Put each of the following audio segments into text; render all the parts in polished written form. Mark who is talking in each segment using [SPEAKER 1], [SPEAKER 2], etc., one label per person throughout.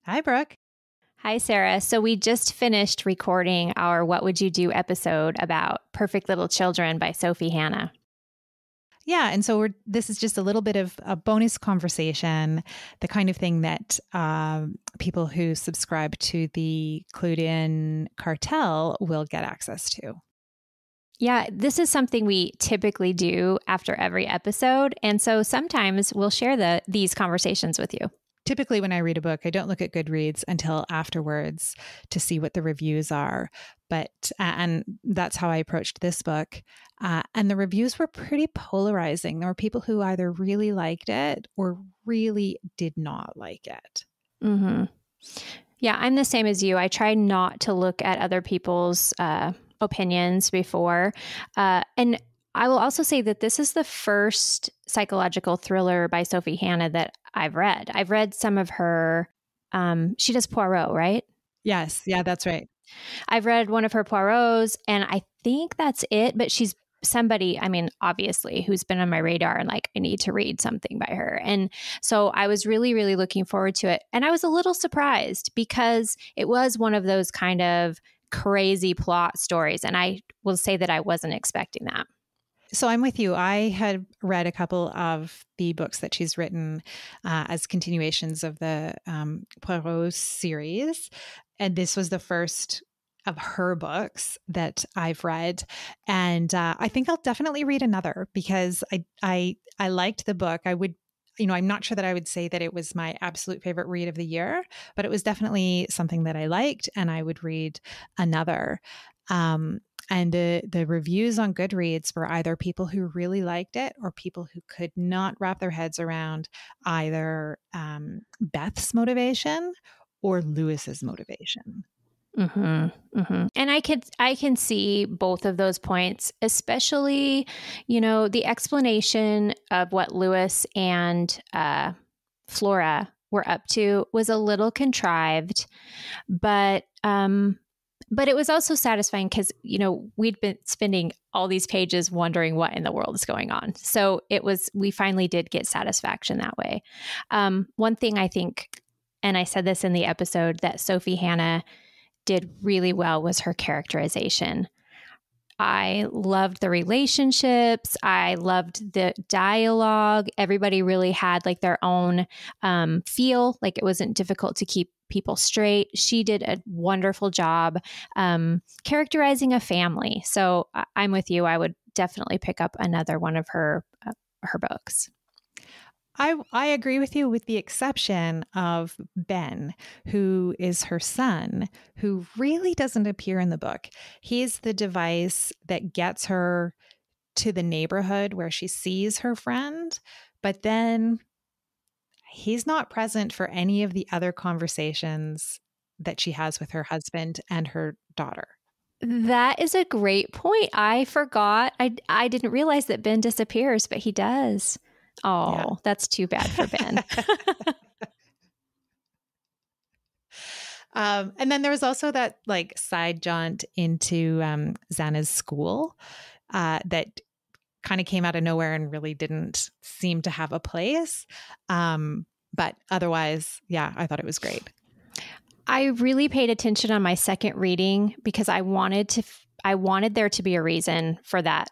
[SPEAKER 1] Hi, Brooke.
[SPEAKER 2] Hi, Sarah. So we just finished recording our What Would You Do episode about Perfect Little Children by Sophie Hannah.
[SPEAKER 1] Yeah, and so this is just a little bit of a bonus conversation, the kind of thing that people who subscribe to the Clued In cartel will get access to.
[SPEAKER 2] Yeah, this is something we typically do after every episode. And so sometimes we'll share these conversations with you.
[SPEAKER 1] Typically, when I read a book, I don't look at Goodreads until afterwards to see what the reviews are. And that's how I approached this book. And the reviews were pretty polarizing. There were people who either really liked it or really did not like it.
[SPEAKER 2] Mm-hmm. Yeah, I'm the same as you. I try not to look at other people's opinions before. And I will also say that this is the first psychological thriller by Sophie Hannah that I've read. I've read some of her, she does Poirot, right?
[SPEAKER 1] Yes. Yeah, that's right.
[SPEAKER 2] I've read one of her Poirots, and I think that's it, but she's somebody, obviously, who's been on my radar and like, I need to read something by her. And so I was really, really looking forward to it. And I was a little surprised because it was one of those kind of crazy plot stories. And I will say that I wasn't expecting that.
[SPEAKER 1] So I'm with you. I had read a couple of the books that she's written as continuations of the Poirot series. And this was the first of her books that I've read. And I think I'll definitely read another because I liked the book. I would, I'm not sure that I would say that it was my absolute favorite read of the year, but it was definitely something that I liked and I would read another. And the reviews on Goodreads were either people who really liked it or people who could not wrap their heads around either Beth's motivation or Lewis's motivation.
[SPEAKER 2] Mm-hmm, mm-hmm. And I can see both of those points, especially, the explanation of what Lewis and Flora were up to was a little contrived, but it was also satisfying because, we'd been spending all these pages wondering what in the world is going on. So we finally did get satisfaction that way. One thing I think, and I said this in the episode, that Sophie Hannah did really well was her characterization. I loved the relationships. I loved the dialogue. Everybody really had like their own feel, like it wasn't difficult to keep people straight. She did a wonderful job characterizing a family. So I'm with you. I would definitely pick up another one of her books.
[SPEAKER 1] I agree with you with the exception of Ben, who is her son, who really doesn't appear in the book. He's the device that gets her to the neighborhood where she sees her friend, but then he's not present for any of the other conversations that she has with her husband and her daughter.
[SPEAKER 2] That is a great point. I forgot. I didn't realize that Ben disappears, but he does. Oh, yeah. That's too bad for Ben.
[SPEAKER 1] And then there was also that like side jaunt into Xana's school that kind of came out of nowhere and really didn't seem to have a place. But otherwise, yeah, I thought it was great.
[SPEAKER 2] I really paid attention on my second reading because I wanted there to be a reason for that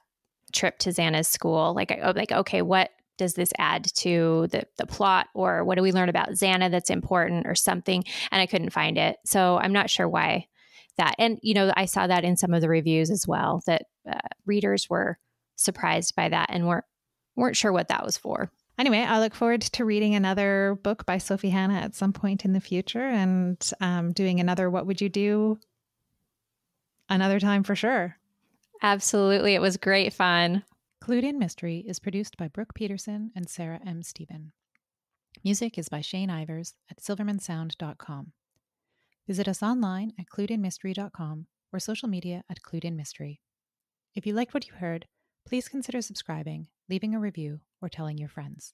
[SPEAKER 2] trip to Xana's school. Like, okay, what does this add to the plot, or what do we learn about Xana that's important or something? And I couldn't find it. So I'm not sure why that. And, I saw that in some of the reviews as well, that readers were surprised by that and weren't sure what that was for.
[SPEAKER 1] Anyway, I look forward to reading another book by Sophie Hannah at some point in the future and doing another What Would You Do another time for sure.
[SPEAKER 2] Absolutely. It was great fun.
[SPEAKER 1] Clued In Mystery is produced by Brooke Peterson and Sarah M. Stephen. Music is by Shane Ivers at silvermansound.com. Visit us online at cluedinmystery.com or social media at Clued In Mystery. If you liked what you heard, please consider subscribing, leaving a review, or telling your friends.